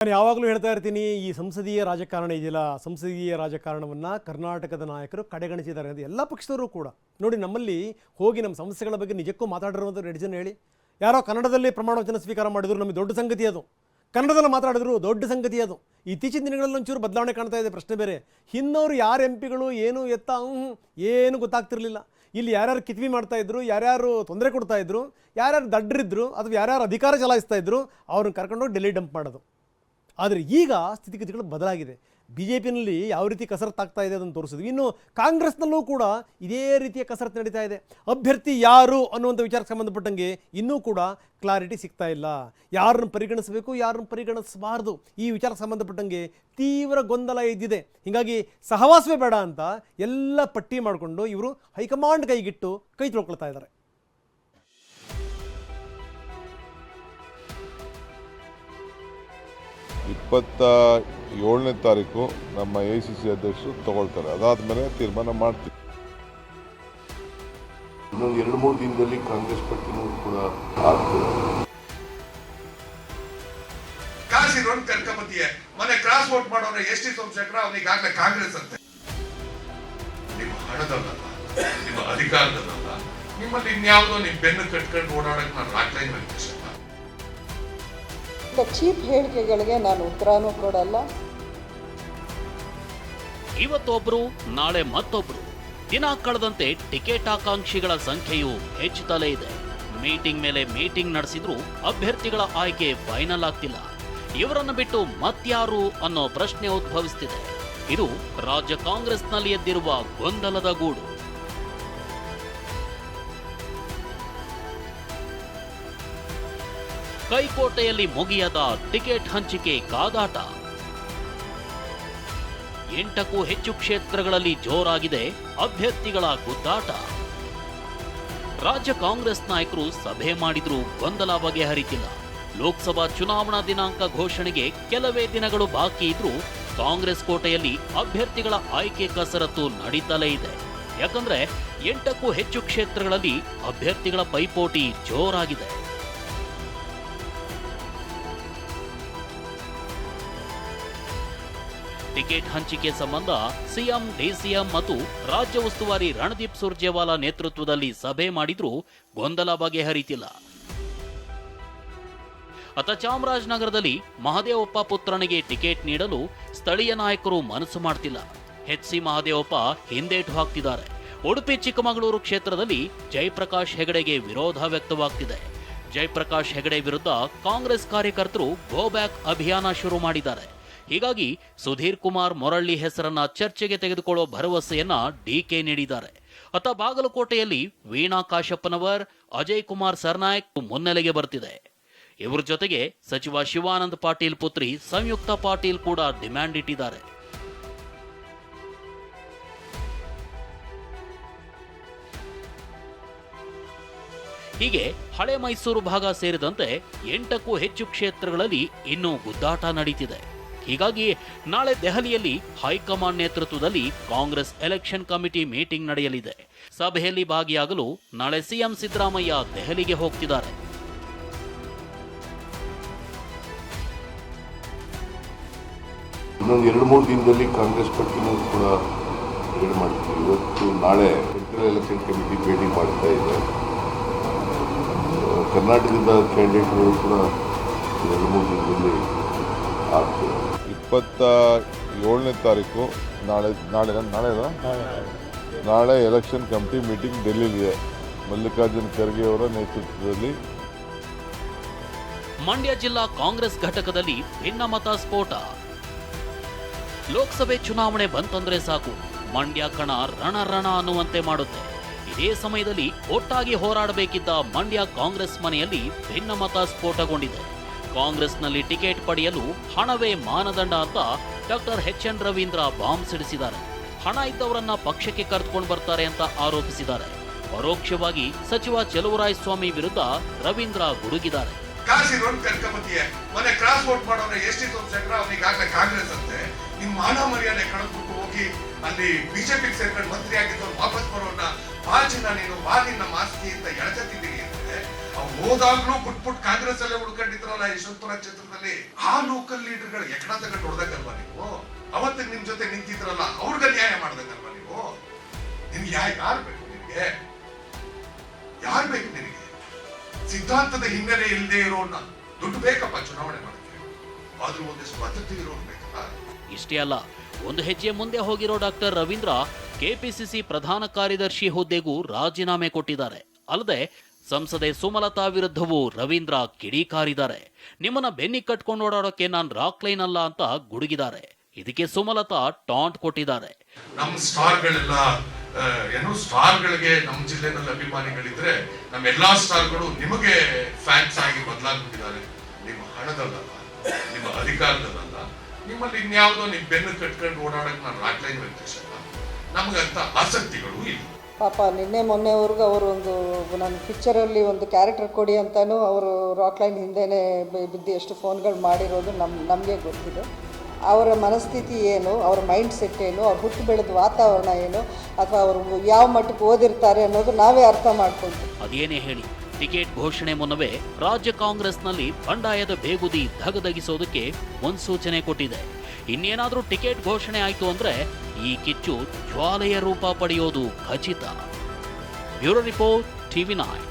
ನಾನು ಯಾವಾಗಲೂ ಹೇಳ್ತಾ ಇರ್ತೀನಿ, ಈ ಸಂಸದೀಯ ರಾಜಕಾರಣ ಇದೆಯಲ್ಲ, ಸಂಸದೀಯ ರಾಜಕಾರಣವನ್ನು ಕರ್ನಾಟಕದ ನಾಯಕರು ಕಡೆಗಣಿಸಿದ್ದಾರೆ ಅಂತ. ಎಲ್ಲ ಪಕ್ಷದವರು ಕೂಡ ನೋಡಿ, ನಮ್ಮಲ್ಲಿ ಹೋಗಿ ನಮ್ಮ ಸಮಸ್ಯೆಗಳ ಬಗ್ಗೆ ನಿಜಕ್ಕೂ ಮಾತಾಡಿರುವಂಥ ರೆಡಿಜನ್ ಹೇಳಿ. ಯಾರೋ ಕನ್ನಡದಲ್ಲಿ ಪ್ರಮಾಣ ವಚನ ಸ್ವೀಕಾರ ಮಾಡಿದ್ರು, ನಮಗೆ ದೊಡ್ಡ ಸಂಗತಿ ಅದು. ಕನ್ನಡದಲ್ಲಿ ಮಾತಾಡಿದ್ರು ದೊಡ್ಡ ಸಂಗತಿ ಅದು. ಇತ್ತೀಚಿನ ದಿನಗಳಲ್ಲಿ ಒಂಚೂರು ಬದಲಾವಣೆ ಕಾಣ್ತಾ ಇದೆ, ಪ್ರಶ್ನೆ ಬೇರೆ. ಹಿಂದವರು ಯಾರು ಎಂ ಪಿಗಳು ಏನು ಎತ್ತ ಏನು ಗೊತ್ತಾಗ್ತಿರ್ಲಿಲ್ಲ. ಇಲ್ಲಿ ಯಾರ್ಯಾರು ಕಿತ್ವಿ ಮಾಡ್ತಾಯಿದ್ರು, ಯಾರ್ಯಾರು ತೊಂದರೆ ಕೊಡ್ತಾಯಿದ್ರು, ಯಾರ್ಯಾರು ದಡ್ಡರಿದ್ರು ಅಥವಾ ಯಾರ್ಯಾರು ಅಧಿಕಾರ ಚಲಾಯಿಸ್ತಾ ಇದ್ರು, ಅವ್ರನ್ನ ಕರ್ಕೊಂಡೋಗಿ ಡೆಲ್ಲಿ ಡಂಪ್ ಮಾಡೋದು. ಆದರೆ ಈಗ ಸ್ಥಿತಿಗತಿಗಳು ಬದಲಾಗಿದೆ. ಬಿ ಜೆ ಪಿನಲ್ಲಿ ಯಾವ ರೀತಿ ಕಸರತ್ತಾಗ್ತಾ ಇದೆ ಅದನ್ನು ತೋರಿಸಿದ್ವಿ. ಇನ್ನು ಕಾಂಗ್ರೆಸ್ನಲ್ಲೂ ಕೂಡ ಇದೇ ರೀತಿಯ ಕಸರತ್ತು ನಡೀತಾ ಇದೆ. ಅಭ್ಯರ್ಥಿ ಯಾರು ಅನ್ನುವಂಥ ವಿಚಾರಕ್ಕೆ ಸಂಬಂಧಪಟ್ಟಂಗೆ ಇನ್ನೂ ಕೂಡ ಕ್ಲಾರಿಟಿ ಸಿಗ್ತಾ ಇಲ್ಲ. ಯಾರನ್ನು ಪರಿಗಣಿಸಬೇಕು, ಯಾರನ್ನು ಪರಿಗಣಿಸಬಾರ್ದು, ಈ ವಿಚಾರಕ್ಕೆ ಸಂಬಂಧಪಟ್ಟಂಗೆ ತೀವ್ರ ಗೊಂದಲ ಇದ್ದಿದೆ. ಹೀಗಾಗಿ ಸಹವಾಸವೇ ಬೇಡ ಅಂತ ಎಲ್ಲ ಪಟ್ಟಿ ಮಾಡಿಕೊಂಡು ಇವರು ಹೈಕಮಾಂಡ್ ಕೈಗಿಟ್ಟು ಕೈ ತೊಳ್ಕೊಳ್ತಾ ಇದ್ದಾರೆ. ಇಪ್ಪತ್ತ 7 ನಮ್ಮ AICC ಅಧ್ಯಕ್ಷರು ತಗೊಳ್ತಾರೆ. ಅದಾದ್ಮೇಲೆ ತೀರ್ಮಾನ ಮಾಡ್ತೀವಿ. ಇನ್ನೊಂದು 2-3 ದಿನದಲ್ಲಿ ಕಾಂಗ್ರೆಸ್ ಪಟ್ಟಿನೂ ಕೂಡ ಆಗ್ತದೆ. ಕಾಶಿರೋನ್ ಕರ್ಕೊಂಬತ್ತೀಯ ಮನೆ ಕ್ರಾಸ್ ವೋಟ್ ಮಾಡೋರೆ ಎಷ್ಟಿ ಸೋಮಶೇಖರ ಅವನಿಗಾಗಲೇ ಕಾಂಗ್ರೆಸ್ ಅಂತೆ. ನಿಮ್ಮ ಹಣದಲ್ಲ, ನಿಮ್ಮ ಅಧಿಕಾರದಲ್ಲ, ನಿಮ್ಮಲ್ಲಿ ಇನ್ಯಾವುದೋ ನಿಮ್ಮ ಬೆನ್ನು ಕಟ್ಕೊಂಡು ಓಡಾಡಕ್ಕೆ ನಾನು ರಾಜ್ಲೈನ್ ವೆಂಕಟೇಶ್. ಚೀಪ್ ಹೇಳಿಕೆಗಳಿಗೆ ನಾನು ಉತ್ತರನೂ ಕೊಡಲ್ಲ. ಇವತ್ತೊಬ್ರು ನಾಳೆ ಮತ್ತೊಬ್ರು, ದಿನ ಕಳೆದಂತೆ ಟಿಕೆಟ್ ಆಕಾಂಕ್ಷಿಗಳ ಸಂಖ್ಯೆಯು ಹೆಚ್ಚುತ್ತಲೇ ಇದೆ. ಮೀಟಿಂಗ್ ಮೇಲೆ ಮೀಟಿಂಗ್ ನಡೆಸಿದ್ರು ಅಭ್ಯರ್ಥಿಗಳ ಆಯ್ಕೆ ಫೈನಲ್ ಆಗ್ತಿಲ್ಲ. ಇವರನ್ನು ಬಿಟ್ಟು ಮತ್ಯಾರು ಅನ್ನೋ ಪ್ರಶ್ನೆ ಉದ್ಭವಿಸುತ್ತಿದೆ. ಇದು ರಾಜ್ಯ ಕಾಂಗ್ರೆಸ್ನಲ್ಲಿ ಎದ್ದಿರುವ ಗೊಂದಲದ ಗೂಡು. ಕೈಕೋಟೆಯಲ್ಲಿ ಮುಗಿಯದ ಟಿಕೆಟ್ ಹಂಚಿಕೆ ಕಾದಾಟ. 8ಕ್ಕೂ ಹೆಚ್ಚು ಕ್ಷೇತ್ರಗಳಲ್ಲಿ ಜೋರಾಗಿದೆ ಅಭ್ಯರ್ಥಿಗಳ ಗುದ್ದಾಟ. ರಾಜ್ಯ ಕಾಂಗ್ರೆಸ್ ನಾಯಕರು ಸಭೆ ಮಾಡಿದ್ರೂ ಗೊಂದಲ ಬಗೆಹರಿತಿಲ್ಲ. ಲೋಕಸಭಾ ಚುನಾವಣಾ ದಿನಾಂಕ ಘೋಷಣೆಗೆ ಕೆಲವೇ ದಿನಗಳು ಬಾಕಿ ಇದ್ರೂ ಕಾಂಗ್ರೆಸ್ ಕೋಟೆಯಲ್ಲಿ ಅಭ್ಯರ್ಥಿಗಳ ಆಯ್ಕೆ ಕಸರತ್ತು ನಡೀತಲೇ ಇದೆ. ಯಾಕಂದ್ರೆ 8ಕ್ಕೂ ಹೆಚ್ಚು ಕ್ಷೇತ್ರಗಳಲ್ಲಿ ಅಭ್ಯರ್ಥಿಗಳ ಪೈಪೋಟಿ ಜೋರಾಗಿದೆ. ಟಿಕೆಟ್ ಹಂಚಿಕೆ ಸಂಬಂಧ ಸಿಎಂ, ಡಿಸಿಎಂ ಮತ್ತು ರಾಜ್ಯ ಉಸ್ತುವಾರಿ ರಣದೀಪ್ ಸುರ್ಜೇವಾಲಾ ನೇತೃತ್ವದಲ್ಲಿ ಸಭೆ ಮಾಡಿದ್ರೂ ಗೊಂದಲ ಬಗೆಹರಿತಿಲ್ಲ. ಅತ ಚಾಮರಾಜನಗರದಲ್ಲಿ ಮಹದೇವಪ್ಪ ಪುತ್ರನಿಗೆ ಟಿಕೆಟ್ ನೀಡಲು ಸ್ಥಳೀಯ ನಾಯಕರು ಮನಸ್ಸು ಮಾಡ್ತಿಲ್ಲ. HC ಮಹದೇವಪ್ಪ ಹಿಂದೇಟು ಹಾಕ್ತಿದ್ದಾರೆ. ಉಡುಪಿ ಚಿಕ್ಕಮಗಳೂರು ಕ್ಷೇತ್ರದಲ್ಲಿ ಜಯಪ್ರಕಾಶ್ ಹೆಗಡೆಗೆ ವಿರೋಧ ವ್ಯಕ್ತವಾಗ್ತಿದೆ. ಜಯಪ್ರಕಾಶ್ ಹೆಗಡೆ ವಿರುದ್ಧ ಕಾಂಗ್ರೆಸ್ ಕಾರ್ಯಕರ್ತರು ಗೋ ಬ್ಯಾಕ್ ಅಭಿಯಾನ ಶುರು ಮಾಡಿದ್ದಾರೆ. ಹೀಗಾಗಿ ಸುಧೀರ್ ಕುಮಾರ್ ಮೊರಳ್ಳಿ ಹೆಸರನ್ನ ಚರ್ಚೆಗೆ ತೆಗೆದುಕೊಳ್ಳೋ ಭರವಸೆಯನ್ನ DK ನೀಡಿದ್ದಾರೆ. ಅತ ಬಾಗಲಕೋಟೆಯಲ್ಲಿ ವೀಣಾ ಕಾಶಪ್ಪನವರ್, ಅಜಯ್ ಕುಮಾರ್ ಸರ್ನಾಯಕ್ ಮುನ್ನೆಲೆಗೆ ಬರ್ತಿದೆ. ಇವರ ಜೊತೆಗೆ ಸಚಿವ ಶಿವಾನಂದ ಪಾಟೀಲ್ ಪುತ್ರಿ ಸಂಯುಕ್ತ ಪಾಟೀಲ್ ಕೂಡ ಡಿಮ್ಯಾಂಡ್ ಇಟ್ಟಿದ್ದಾರೆ. ಹೀಗೆ ಹಳೆ ಮೈಸೂರು ಭಾಗ ಸೇರಿದಂತೆ 8ಕ್ಕೂ ಹೆಚ್ಚು ಕ್ಷೇತ್ರಗಳಲ್ಲಿ ಇನ್ನೂ ಗುದ್ದಾಟ ನಡೀತಿದೆ. ಹೀಗಾಗಿ ನಾಳೆ ದೆಹಲಿಯಲ್ಲಿ ಹೈಕಮಾಂಡ್ ನೇತೃತ್ವದಲ್ಲಿ ಕಾಂಗ್ರೆಸ್ ಎಲೆಕ್ಷನ್ ಕಮಿಟಿ ಮೀಟಿಂಗ್ ನಡೆಯಲಿದೆ. ಸಭೆಯಲ್ಲಿ ಭಾಗಿಯಾಗಲು ನಾಳೆ ಸಿಎಂ ಸಿದ್ದರಾಮಯ್ಯ ದೆಹಲಿಗೆ ಹೋಗ್ತಿದ್ದಾರೆ. ಇನ್ನೊಂದು 2-3 ದಿನದಲ್ಲಿ ಕಾಂಗ್ರೆಸ್ ಪಟ್ಟಿನೂ ಕೂಡ ರೆಡಿ ಮಾಡ್ತೀವಿ. ಇವತ್ತು ನಾಳೆ ಸೆಂಟ್ರಲ್ ಎಲೆಕ್ಷನ್ ಕಮಿಟಿ ಭೇಟಿ ಮಾಡ್ತಾ ಇದೆ. ಕರ್ನಾಟಕದ ಕ್ಯಾಂಡಿಡೇಟ್ಗಳು ಕೂಡ 2-3 ದಿನದಲ್ಲಿ ಆಗ್ತದೆ. 27 ನಾಳೆ ಎಲೆಕ್ಷನ್ ಕಮಿಟಿ ಮೀಟಿಂಗ್ ಡೆಲ್ಲಿಲಿದೆ. ಮಲ್ಲಿಕಾರ್ಜುನ್ ಖರ್ಗೆ ಅವರ ನೇತೃತ್ವದಲ್ಲಿ. ಮಂಡ್ಯ ಜಿಲ್ಲಾ ಕಾಂಗ್ರೆಸ್ ಘಟಕದಲ್ಲಿ ಭಿನ್ನಮತ ಸ್ಫೋಟ. ಲೋಕಸಭೆ ಚುನಾವಣೆ ಬಂತಂದ್ರೆ ಸಾಕು, ಮಂಡ್ಯ ಕಣ ರಣ ಅನ್ನುವಂತೆ ಮಾಡುತ್ತೆ. ಇದೇ ಸಮಯದಲ್ಲಿ ಒಟ್ಟಾಗಿ ಹೋರಾಡಬೇಕಿದ್ದ ಮಂಡ್ಯ ಕಾಂಗ್ರೆಸ್ ಮನೆಯಲ್ಲಿ ಭಿನ್ನಮತ ಸ್ಫೋಟಗೊಂಡಿದೆ. ಕಾಂಗ್ರೆಸ್ನಲ್ಲಿ ಟಿಕೆಟ್ ಪಡೆಯಲು ಹಣವೇ ಮಾನದಂಡ ಅಂತ ಡಾಕ್ಟರ್ HN ರವೀಂದ್ರ ಬಾಂಬ್ ಸಿಡಿಸಿದ್ದಾರೆ. ಹಣ ಇದ್ದವರನ್ನ ಪಕ್ಷಕ್ಕೆ ಕರೆದುಕೊಂಡು ಬರ್ತಾರೆ ಅಂತ ಆರೋಪಿಸಿದ್ದಾರೆ. ಪರೋಕ್ಷವಾಗಿ ಸಚಿವ ಚಲುವರಾಯಸ್ವಾಮಿ ವಿರುದ್ಧ ರವೀಂದ್ರ ಗುಡುಗಿದ್ದಾರೆ. ಕಾಶಿರೋನ್ ಕರ್ಕೊಂಬತ್ತೀಯ ಮನೆ ಕ್ರಾಸ್ ವೋಟ್ ಮಾಡೋರೆ ಎಷ್ಟಿ ಸೋಮಶೇಖರ ಅವನಿಗಾಗಲೇ ಕಾಂಗ್ರೆಸ್ ಅಂತೆ. ನಿಮ್ಮ ಮಾನ ಮರ್ಯಾದೆ ಕಳೆದ್ಬಿಟ್ಟು ಹೋಗಿ ಅಲ್ಲಿ ಬಿಜೆಪಿಗೆ ಸೇರ್ಕೊಂಡು ಮಂತ್ರಿ ಆಗಿದ್ದವ್ರು ವಾಪಸ್ ಬರೋನ್ನ ಬಾಚಿನ ನೀನು ಬಾಲಿನ ಮಾಸ್ತಿ ಅಂತ ಎಳಚತ್ತಿದ್ದೀರಿ ಅಂದ್ರೆ ಹೋದಾಗ್ಲೂ ಬಿಟ್ಬಿಟ್ಟು ಕಾಂಗ್ರೆಸ್ ಅಲ್ಲೇ ಉಳ್ಕೊಂಡಿದ್ರಲ್ಲ ಯಶವಂತಪುರ ಕ್ಷೇತ್ರದಲ್ಲಿ. ಆ ಲೋಕಲ್ ಲೀಡರ್ಗಳು ಎಕಡ ತಗೊಂಡು ಹೊಡೆದಾಗಲ್ವಾ ನೀವು? ಅವತ್ತಿಗೆ ನಿಮ್ ಜೊತೆ ನಿಂತಿದ್ರಲ್ಲ, ಅವ್ರಿಗೆ ನ್ಯಾಯ ಮಾಡ್ದಂಗಲ್ವಾ ನೀವು? ನಿಮ್ಗೆ ಯಾರು ಬೇಕು? ನಿಮ್ಗೆ ಯಾರು ಬೇಕು? ನಿನಗೆ ಸಿದ್ಧಾಂತದ ಹಿನ್ನೆಲೆ ಇಲ್ಲದೆ ಇರೋನ್ನ ದುಡ್ಡು ಬೇಕಪ್ಪ ಚುನಾವಣೆ ಮಾಡಕ್ಕೆ, ಆದ್ರೂ ಒಂದಿಷ್ಟು ಪದ್ಧತಿ ಇರೋರು ಬೇಕಲ್ಲ. ಇಷ್ಟೇ ಅಲ್ಲ, ಒಂದು ಹೆಜ್ಜೆ ಮುಂದೆ ಹೋಗಿರೋ ಡಾಕ್ಟರ್ ರವೀಂದ್ರ ಕೆಪಿಸಿಸಿ ಪ್ರಧಾನ ಕಾರ್ಯದರ್ಶಿ ಹುದ್ದೆಗೂ ರಾಜೀನಾಮೆ ಕೊಟ್ಟಿದ್ದಾರೆ. ಅಲ್ಲದೆ ಸಂಸದೆ ಸುಮಲತಾ ವಿರುದ್ಧವೂ ರವೀಂದ್ರ ಕಿಡಿಕಾರಿದ್ದಾರೆ. ನಿಮ್ಮನ್ನ ಬೆನ್ನಿ ಕಟ್ಕೊಂಡು ಓಡಾಡೋಕೆ ನಾನ್ ರಾಕ್ಲೈನ್ ಅಲ್ಲ ಅಂತ ಗುಡುಗಿದ್ದಾರೆ. ಇದಕ್ಕೆ ಸುಮಲತಾ ಟಾಂಟ್ ಕೊಟ್ಟಿದ್ದಾರೆ. ನಮ್ಮ ಸ್ಟಾರ್ಗಳೆಲ್ಲ ಸ್ಟಾರ್ಗಳಿಗೆ ನಮ್ಮ ಜಿಲ್ಲೆನಲ್ಲಿ ಅಭಿಮಾನಿಗಳಿದ್ರೆ ನಮ್ಮ ಎಲ್ಲಾ ಸ್ಟಾರ್ಗಳು ನಿಮಗೆ ಫ್ಯಾನ್ಸ್ ಆಗಿ ಬದಲಾಗ್ಬಿಟ್ಟಿದ್ದಾರೆ. ನಿಮ್ಮ ಹಣದಲ್ಲಲ್ಲ, ನಿಮ್ಮ ಅಧಿಕಾರದಲ್ಲ, ನಿಮ್ಮಲ್ಲಿ ಇನ್ಯಾವುದೋ ನಿಮ್ ಬೆನ್ನು ಕಟ್ಕೊಂಡು ಓಡಾಡಕ್ ನಾನು ರಾಕ್ಲೈನ್ ವ್ಯಕ್ತಿಸಲ್ಲ. ನಮಗಂತ ಆಸಕ್ತಿಗಳು ಇಲ್ಲ. ಪಾಪ ನಿನ್ನೆ ಮೊನ್ನೆವರೆಗೂ ಅವರು ನನ್ನ ಪಿಕ್ಚರಲ್ಲಿ ಒಂದು ಕ್ಯಾರೆಕ್ಟರ್ ಕೊಡಿ ಅಂತಾನು ಅವರು ರಾಕ್ಲೈನ್ ಹಿಂದೆನೇ ಬಿದ್ದು ಎಷ್ಟು ಫೋನ್ಗಳು ಮಾಡಿರೋದು ನಮಗೆ ಗೊತ್ತಿದೆ. ಅವರ ಮನಸ್ಥಿತಿ ಏನು, ಅವರ ಮೈಂಡ್ ಸೆಟ್ ಏನು, ಅವ್ರು ಹುಟ್ಟು ಬೆಳೆದ ವಾತಾವರಣ ಏನು, ಅಥವಾ ಅವರು ಯಾವ ಮಟ್ಟಕ್ಕೆ ಓದಿರ್ತಾರೆ ಅನ್ನೋದು ನಾವೇ ಅರ್ಥ ಮಾಡ್ಕೊಂಡು. ಅದೇನೇ ಹೇಳಿ, ಟಿಕೆಟ್ ಘೋಷಣೆ ಮುನ್ನವೇ ರಾಜ್ಯ ಕಾಂಗ್ರೆಸ್ನಲ್ಲಿ ಬಂಡಾಯದ ಬೇಗುದಿ ಧಗಧಗಿಸೋದಕ್ಕೆ ಮುನ್ಸೂಚನೆ ಕೊಟ್ಟಿದೆ. ಇನ್ನೇನಾದ್ರೂ ಟಿಕೆಟ್ ಘೋಷಣೆ ಆಯ್ತು ಅಂದ್ರೆ ಈ ಕಿಚ್ಚು ಜ್ವಾಲೆಯ ರೂಪ ಪಡೆಯೋದು ಖಚಿತ. Bureau report, TV9.